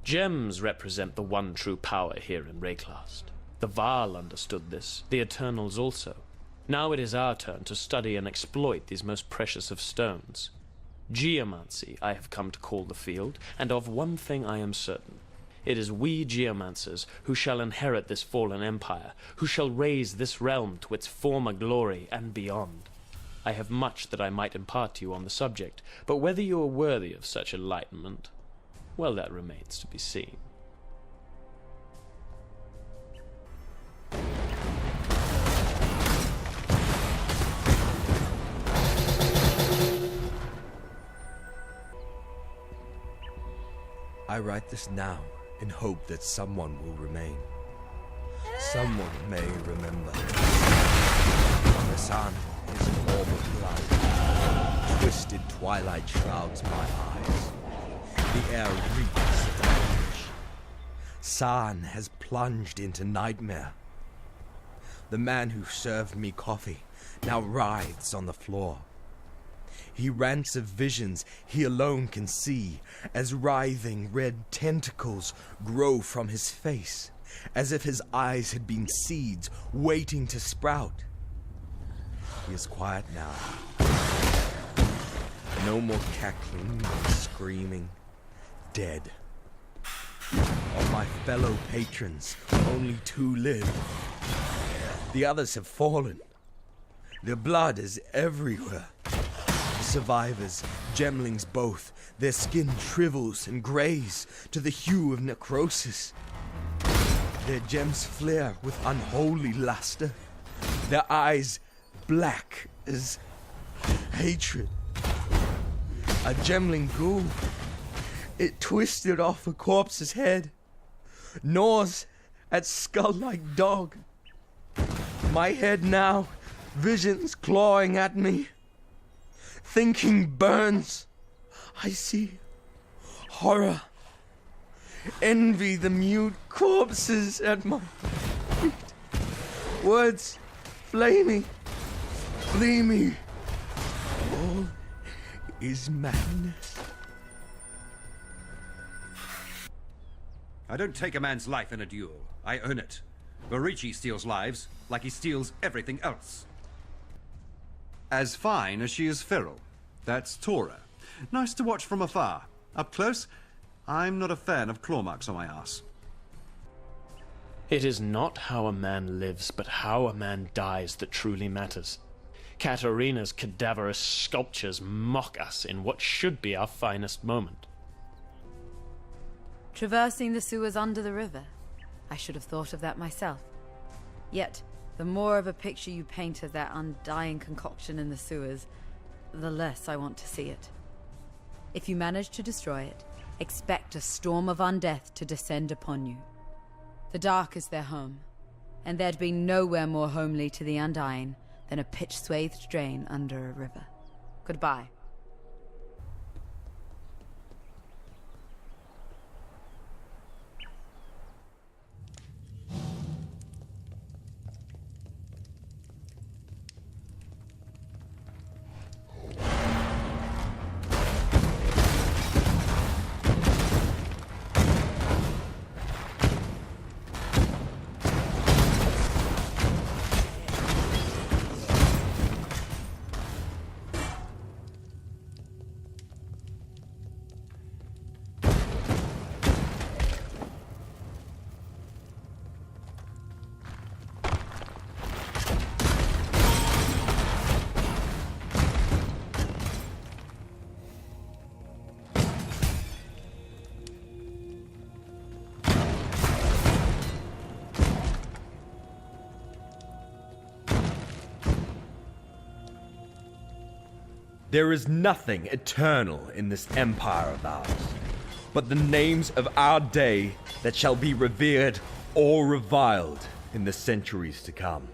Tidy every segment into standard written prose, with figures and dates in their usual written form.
Gems represent the one true power here in Rayclast. The Vaal understood this, the Eternals also. Now it is our turn to study and exploit these most precious of stones. Geomancy I have come to call the field, and of one thing I am certain. It is we geomancers who shall inherit this fallen empire, who shall raise this realm to its former glory and beyond. I have much that I might impart to you on the subject, but whether you are worthy of such enlightenment, well, that remains to be seen. I write this now in hope that someone will remain. Someone may remember. The sun is an orb of blood. Twisted twilight shrouds my eyes. The air reeks of anguish. San has plunged into nightmare. The man who served me coffee now writhes on the floor. He rants of visions he alone can see, as writhing red tentacles grow from his face, as if his eyes had been seeds waiting to sprout. He is quiet now. No more cackling or screaming. Dead. Of my fellow patrons, only 2 live. The others have fallen. Their blood is everywhere. Survivors, Gemlings both, their skin shrivels and grays to the hue of necrosis. Their gems flare with unholy luster, their eyes black as hatred. A Gemling ghoul, it twisted off a corpse's head, gnaws at skull-like dog. My head now, visions clawing at me. Thinking burns. I see horror. Envy the mute corpses at my feet. Words flaming, flee me. All is madness. I don't take a man's life in a duel. I earn it. Vorici steals lives like he steals everything else. As fine as she is feral. That's Tora. Nice to watch from afar. Up close, I'm not a fan of claw marks on my ass. It is not how a man lives, but how a man dies that truly matters. Catarina's cadaverous sculptures mock us in what should be our finest moment. Traversing the sewers under the river. I should have thought of that myself. Yet, the more of a picture you paint of that undying concoction in the sewers, the less I want to see it. If you manage to destroy it, expect a storm of undeath to descend upon you. The dark is their home, and there'd be nowhere more homely to the Undying than a pitch-swathed drain under a river. Goodbye. There is nothing eternal in this empire of ours, but the names of our day that shall be revered or reviled in the centuries to come.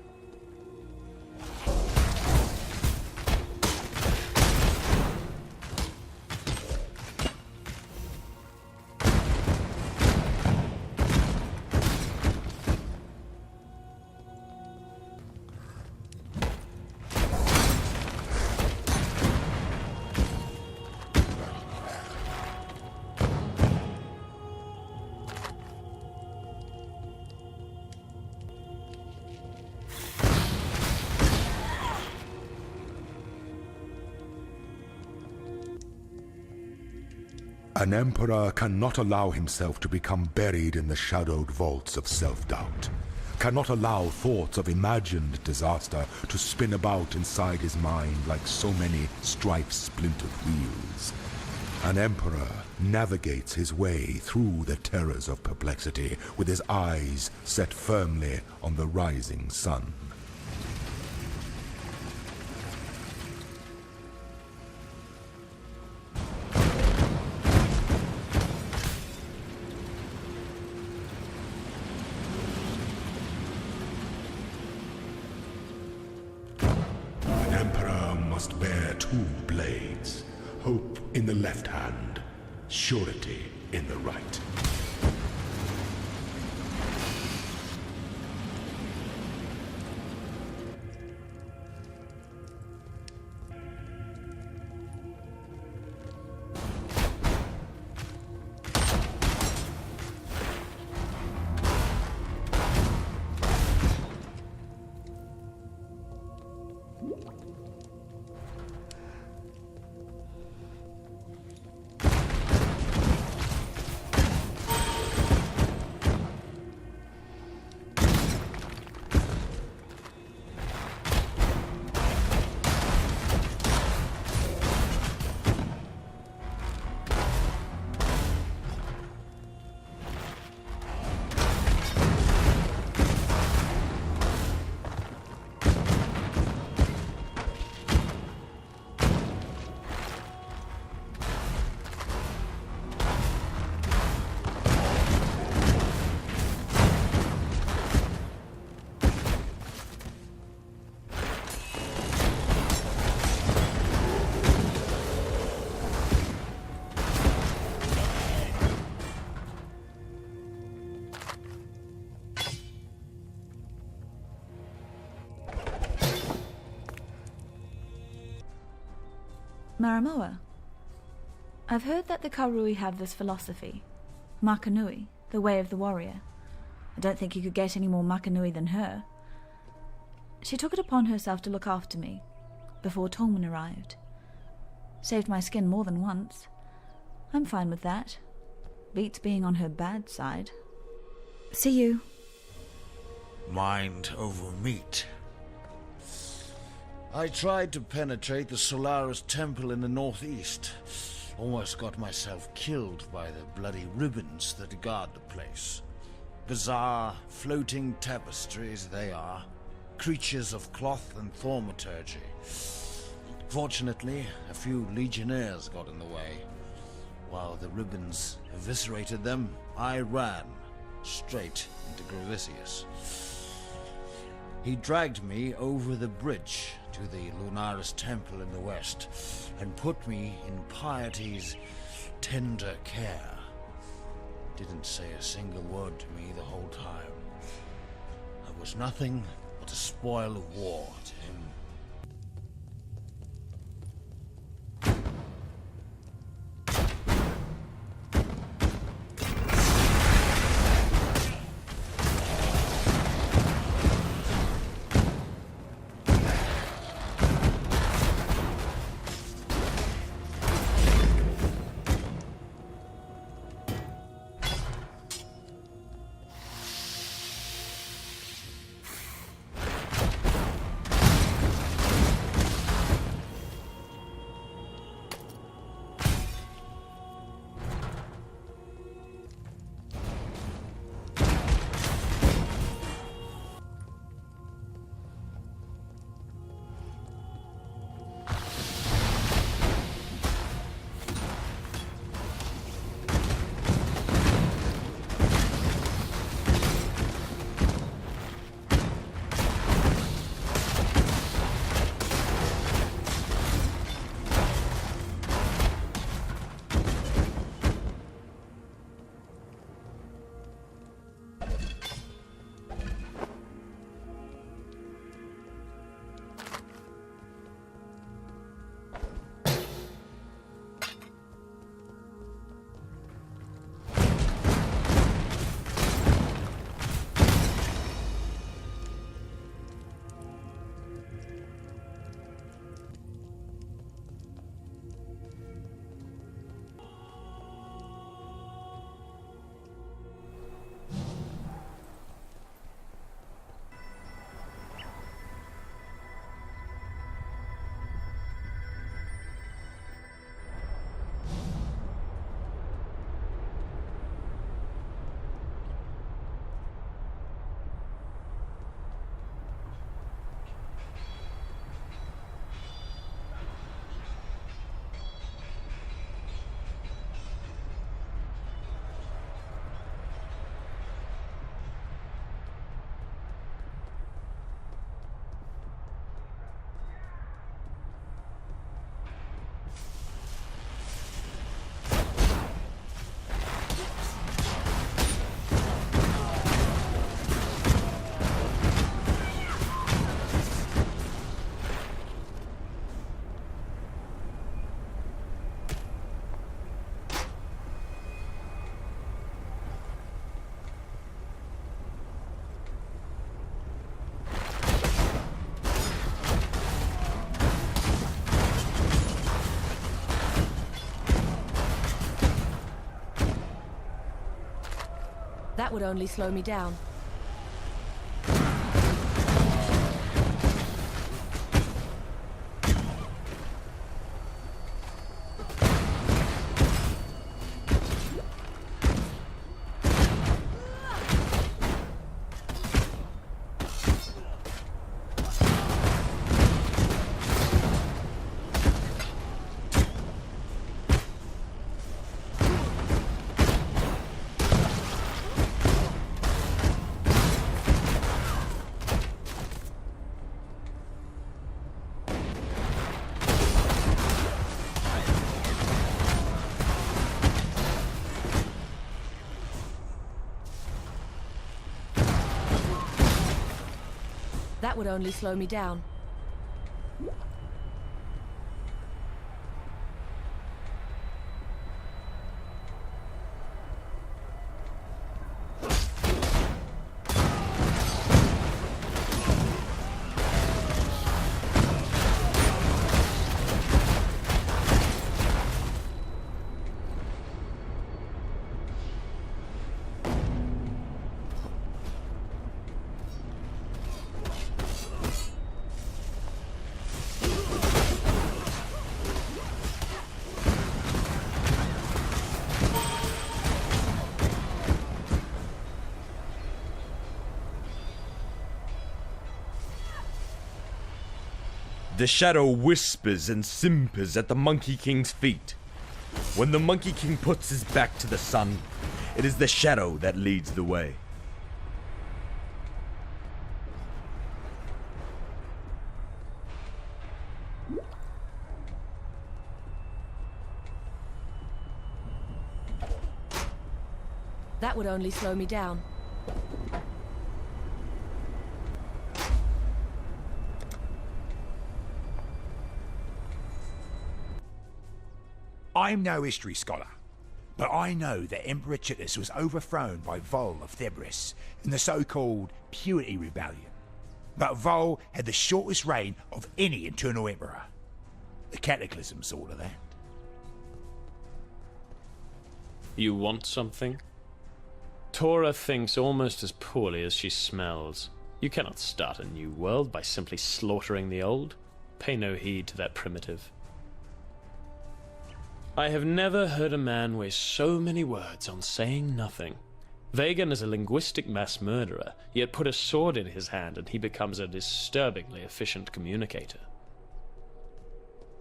An emperor cannot allow himself to become buried in the shadowed vaults of self-doubt. Cannot allow thoughts of imagined disaster to spin about inside his mind like so many strife-splintered wheels. An emperor navigates his way through the terrors of perplexity with his eyes set firmly on the rising sun. An emperor must bear two blades. Hope in the left hand, surety in the right. Maramoa, I've heard that the Karui have this philosophy, Makanui, the way of the warrior. I don't think you could get any more Makanui than her. She took it upon herself to look after me, before Tolman arrived. Saved my skin more than once. I'm fine with that. Beats being on her bad side. See you. Mind over meat. I tried to penetrate the Solaris temple in the northeast. Almost got myself killed by the bloody ribbons that guard the place. Bizarre, floating tapestries they are. Creatures of cloth and thaumaturgy. Fortunately, a few legionnaires got in the way. While the ribbons eviscerated them, I ran straight into Gravicius. He dragged me over the bridge to the Lunaris temple in the west and put me in Piety's tender care. Didn't say a single word to me the whole time. I was nothing but a spoil of war to him. That would only slow me down. That would only slow me down. The shadow whispers and simpers at the Monkey King's feet. When the Monkey King puts his back to the sun, it is the shadow that leads the way. That would only slow me down. I'm no history scholar, but I know that Emperor Chitus was overthrown by Vol of Thebris in the so-called Purity Rebellion. But Vol had the shortest reign of any internal emperor. The Cataclysm's all of that. You want something? Tora thinks almost as poorly as she smells. You cannot start a new world by simply slaughtering the old. Pay no heed to that primitive. I have never heard a man waste so many words on saying nothing. Vagan is a linguistic mass murderer, yet put a sword in his hand and he becomes a disturbingly efficient communicator.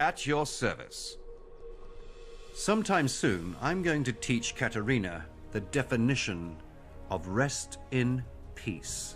At your service. Sometime soon, I'm going to teach Catarina the definition of rest in peace.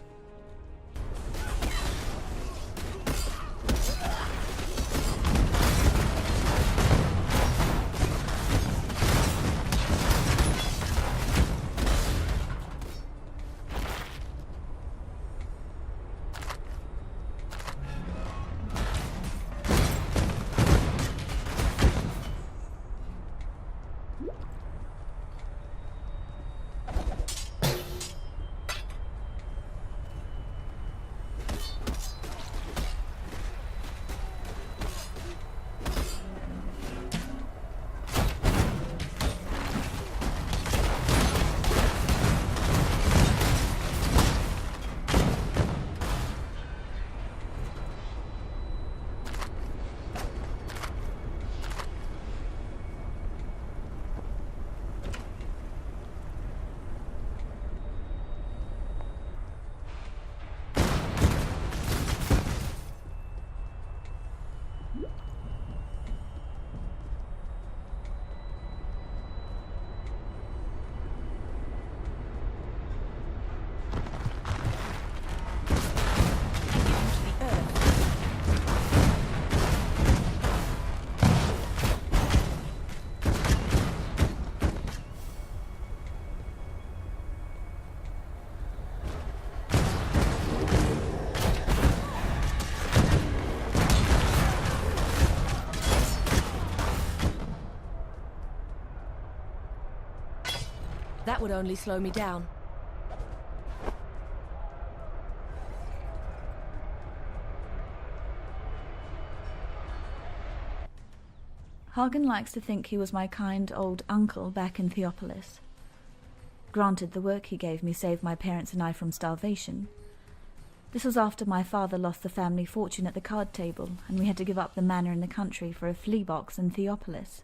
That would only slow me down. Hagen likes to think he was my kind old uncle back in Theopolis. Granted, the work he gave me saved my parents and I from starvation. This was after my father lost the family fortune at the card table, and we had to give up the manor in the country for a flea box in Theopolis.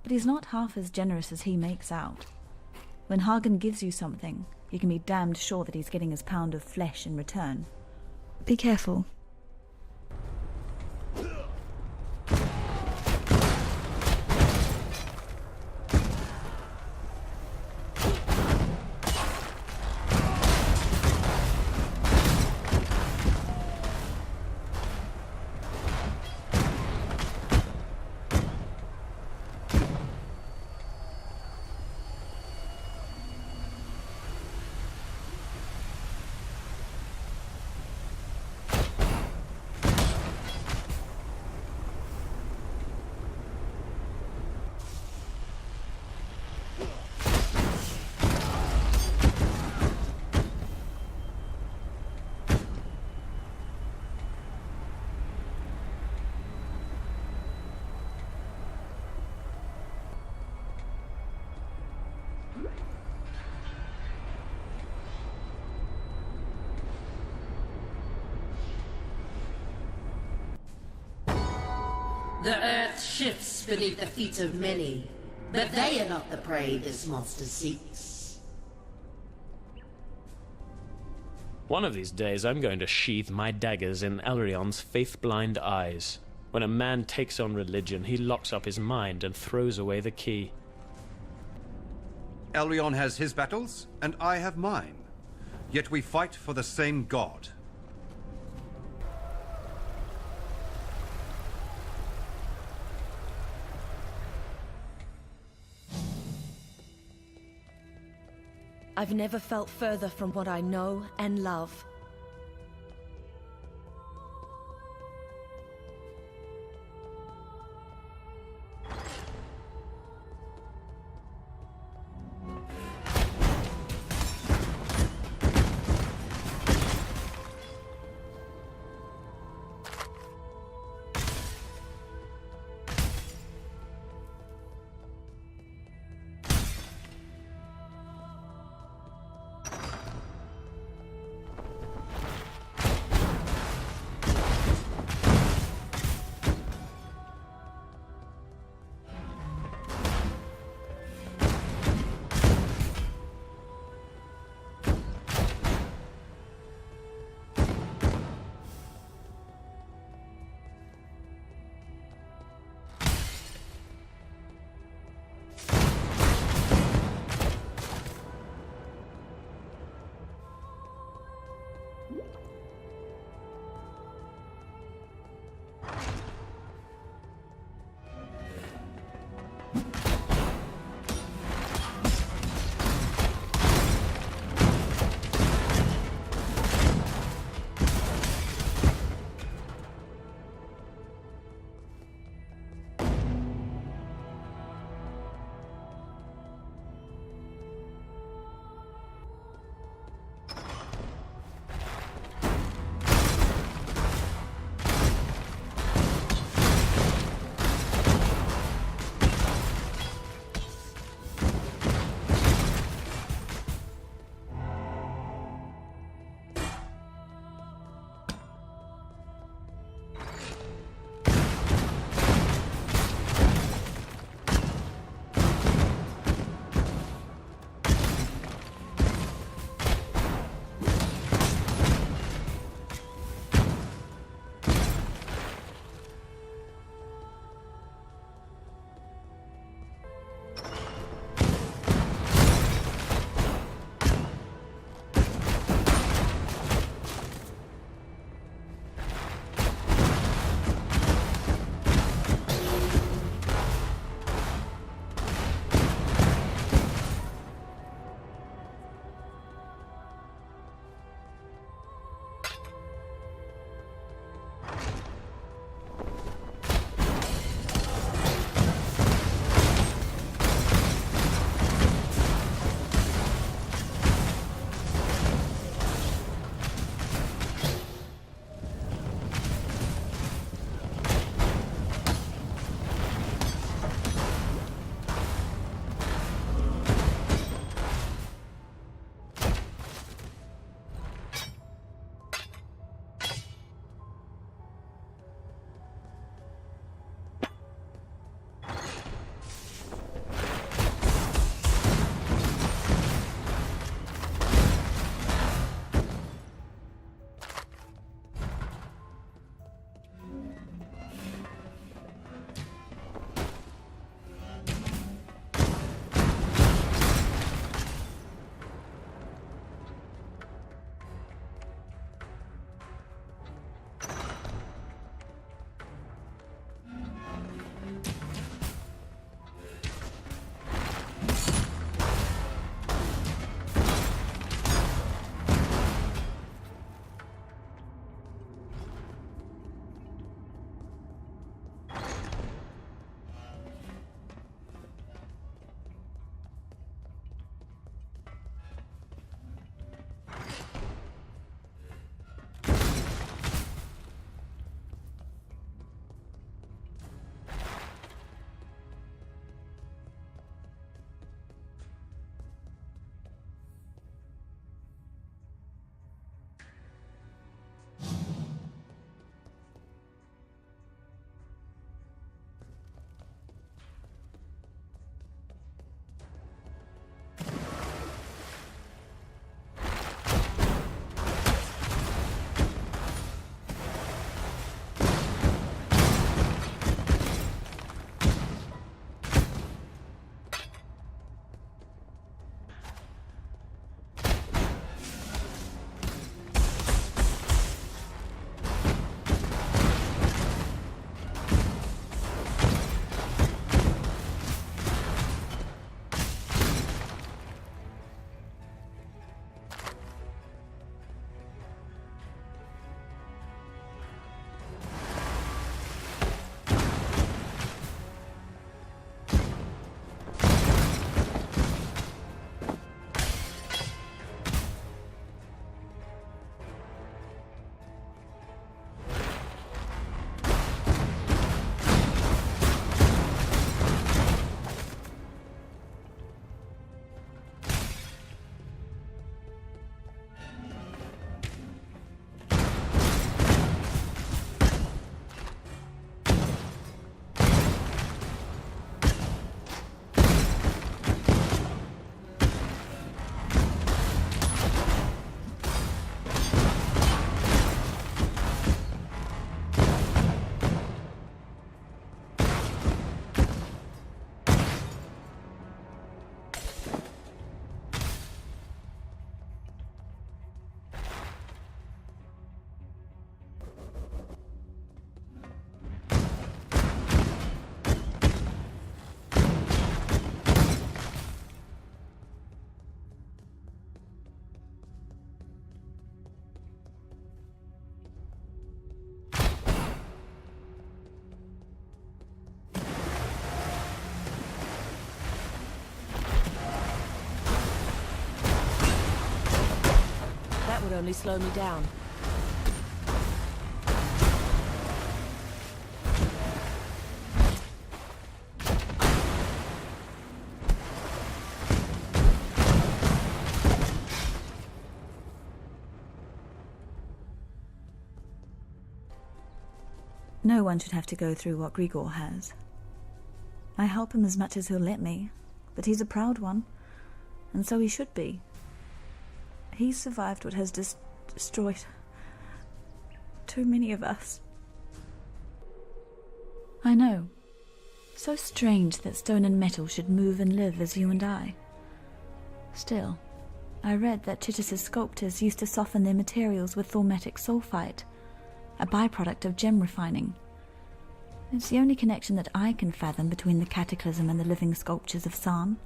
But he's not half as generous as he makes out. When Hagen gives you something, you can be damned sure that he's getting his pound of flesh in return. Be careful. The earth shifts beneath the feet of many, but they are not the prey this monster seeks. One of these days I'm going to sheathe my daggers in Elrion's faith-blind eyes. When a man takes on religion, he locks up his mind and throws away the key. Elrion has his battles, and I have mine. Yet we fight for the same god. I've never felt further from what I know and love. would only slow me down. No one should have to go through what Grigor has. I help him as much as he'll let me, but he's a proud one, and so he should be. He's survived what has destroyed too many of us. I know. So strange that stone and metal should move and live as you and I. Still, I read that Titus's sculptors used to soften their materials with thaumatic sulfite, a byproduct of gem refining. It's the only connection that I can fathom between the cataclysm and the living sculptures of San.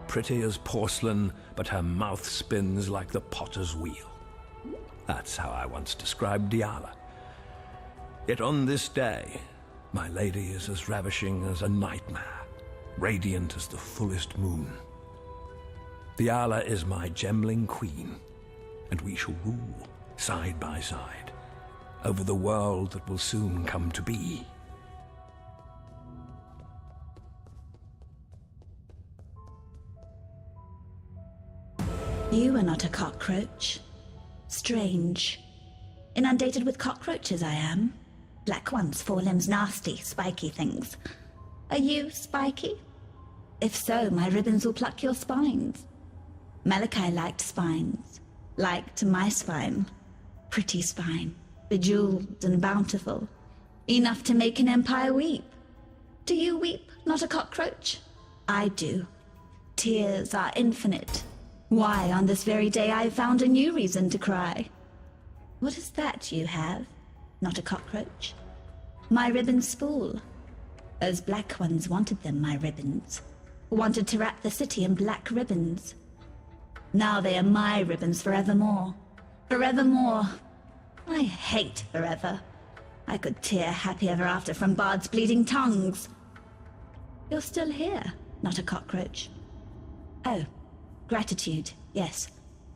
Pretty as porcelain, but her mouth spins like the potter's wheel. That's how I once described Dialla. Yet on this day, my lady is as ravishing as a nightmare, radiant as the fullest moon. Dialla is my Gemling queen, and we shall rule side by side over the world that will soon come to be. You are not a cockroach. Strange. Inundated with cockroaches I am. Black ones, 4 limbs, nasty, spiky things. Are you spiky? If so, my ribbons will pluck your spines. Malachi liked spines. Liked my spine. Pretty spine. Bejeweled and bountiful. Enough to make an empire weep. Do you weep, not a cockroach? I do. Tears are infinite. Why, on this very day I found a new reason to cry. What is that you have? Not a cockroach? My ribbons spool. Those black ones wanted them, my ribbons. Wanted to wrap the city in black ribbons. Now they are my ribbons forevermore. Forevermore. I hate forever. I could tear happy ever after from bards' bleeding tongues. You're still here, not a cockroach. Oh. Gratitude, yes.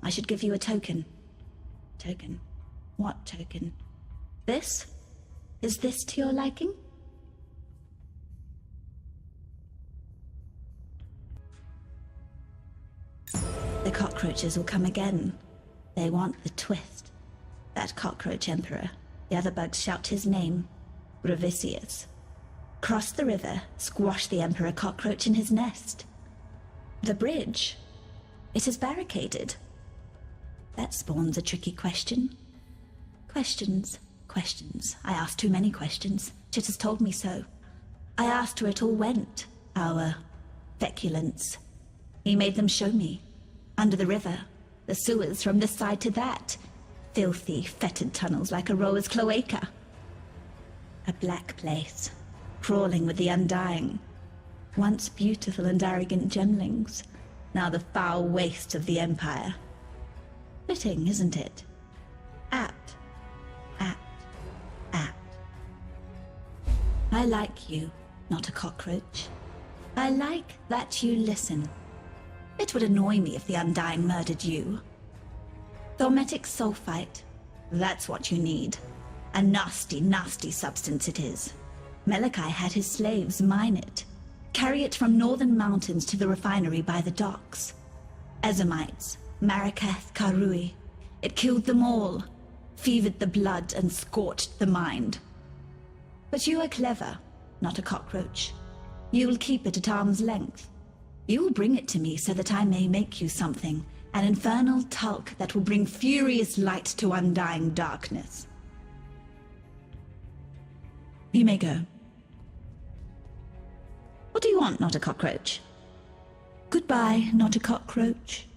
I should give you a token. Token? What token? This? Is this to your liking? The cockroaches will come again. They want the twist. That cockroach emperor. The other bugs shout his name. Vorici. Cross the river, squash the emperor cockroach in his nest. The bridge. It is barricaded. That spawns a tricky question. Questions. I asked too many questions. Chit has told me so. I asked where it all went. Our feculence. He made them show me. Under the river. The sewers from this side to that. Filthy, fetid tunnels like a rower's cloaca. A black place. Crawling with the undying. Once beautiful and arrogant gemlings. Now the foul waste of the Empire. Fitting, isn't it? Apt. I like you, not a cockroach. I like that you listen. It would annoy me if the Undying murdered you. Thaumatic sulfite. That's what you need. A nasty, nasty substance it is. Malachi had his slaves mine it. carry it from northern mountains to the refinery by the docks. Ezamites, Marraketh, Karui. It killed them all, fevered the blood and scorched the mind. But you are clever, not a cockroach. You will keep it at arm's length. You will bring it to me so that I may make you something, an infernal tulk that will bring furious light to undying darkness. You may go. What do you want, not a cockroach? Goodbye, not a cockroach.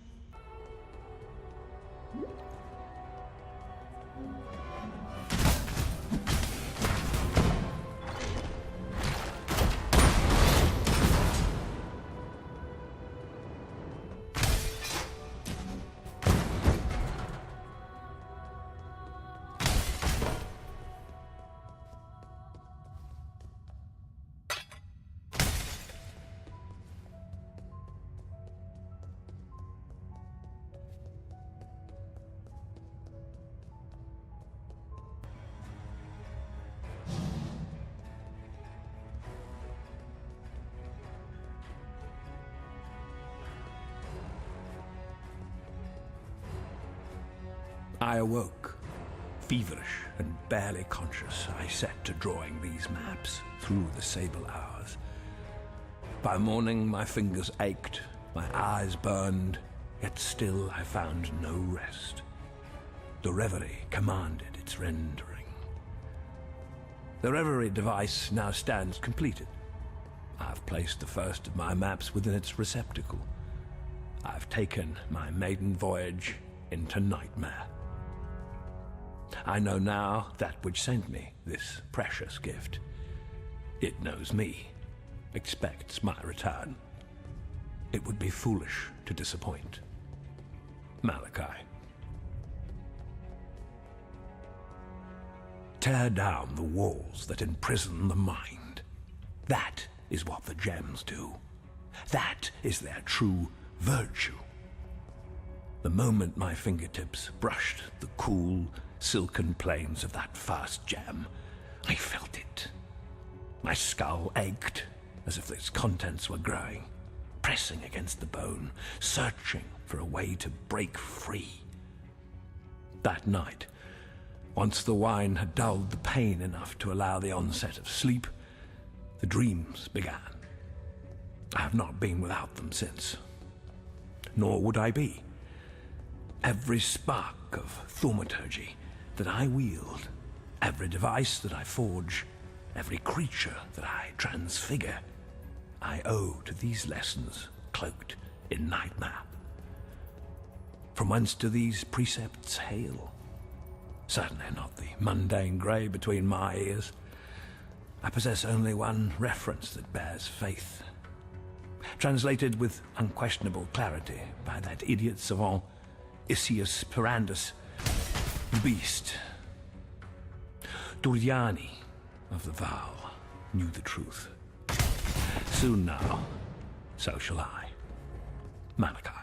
I awoke. Feverish and barely conscious, I set to drawing these maps through the sable hours. By morning, my fingers ached, my eyes burned, yet still I found no rest. The reverie commanded its rendering. The reverie device now stands completed. I've placed the first of my maps within its receptacle. I've taken my maiden voyage into nightmare. I know now that which sent me this precious gift. It knows me, expects my return. It would be foolish to disappoint. Malachi. Tear down the walls that imprison the mind. That is what the gems do. That is their true virtue. The moment my fingertips brushed the cool, silken plains of that first gem, I felt it. My skull ached as if its contents were growing, pressing against the bone, searching for a way to break free. That night, once the wine had dulled the pain enough to allow the onset of sleep, the dreams began. I have not been without them since. Nor would I be. Every spark of thaumaturgy that I wield, every device that I forge, every creature that I transfigure, I owe to these lessons cloaked in nightmare. From whence do these precepts hail? Certainly not the mundane grey between my ears. I possess only one reference that bears faith, translated with unquestionable clarity by that idiot savant, Isius Perandus, the beast. Duriani of the Val knew the truth. Soon now, so shall I. Malachi.